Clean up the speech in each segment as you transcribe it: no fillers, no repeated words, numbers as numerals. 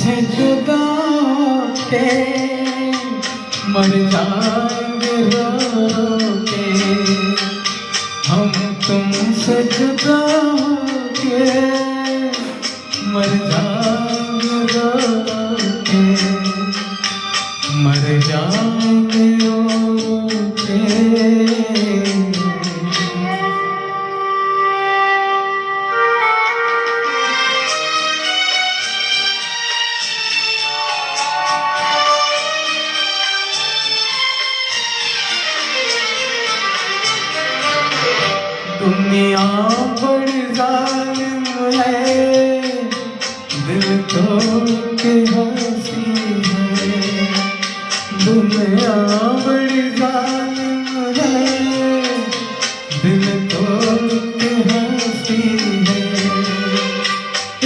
तुमसे जुदा के मर जाएंगे रो रो के, हम तुमसे जुदा के मर जाएंगे रो रो के, मर जाएंगे रो रो के। दुनिया बड़ी जालिम है, दिल तोड़ के हंसी है। दुनिया बड़ी जालिम है, दिल तोड़ के हंसी है।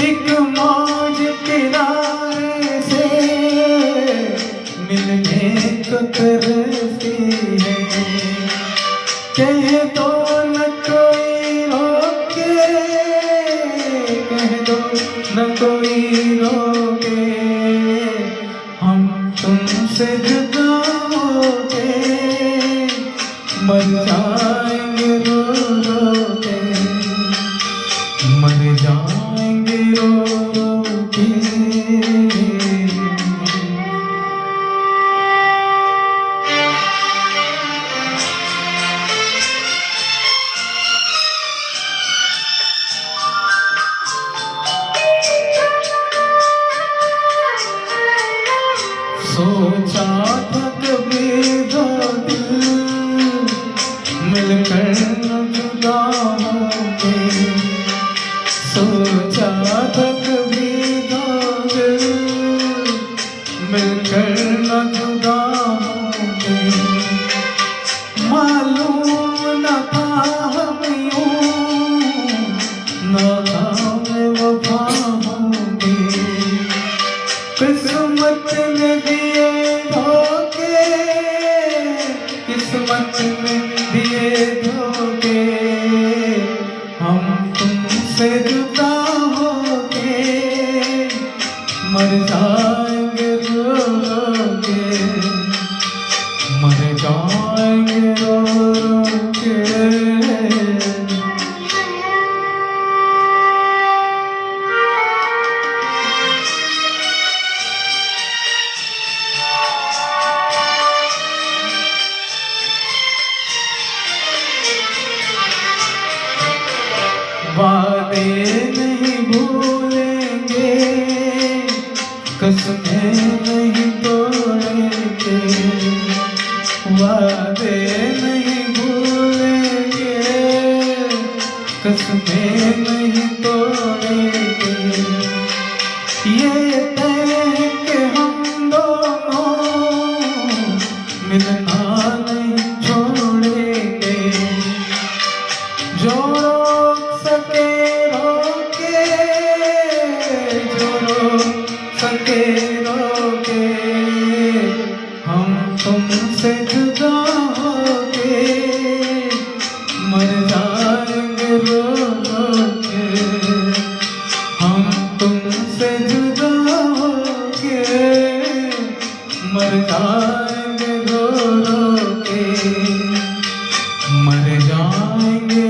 एक मौज किनारे से मिलने को तरसती है। कह दो न कोई रोके, हम तुमसे जुदा होके मर जाएंगे रो रो के, मर जाएंगे रो रो के। सोचा था कभी दो दिल मिलकर न जुदा होंगे। सोचा था कभी दो दिल मिलकर न जुदा होंगे। मालूम न था हम यूं नाकाम वफा होंगे। किस्मत ने दिए धोखे, किस्मत ने दिए धोखे, हम तुमसे जुदा होके मर जाएंगे रो रो के, मर जाएंगे रो रो के। वादे नहीं भूलेंगे, कसमें नहीं तोड़ेंगे। वादे नहीं भूलेंगे, कसमें नहीं तोड़ेंगे। ये तय है कि हम दोनों मिलना नहीं छोड़ेंगे। जो सके रोके, जो सके रोके, हम तुमसे जुदा होके मर जाएंगे रो रो के, हम तुमसे जुदा होके मर जाएंगे रो रो के, मर जाएंगे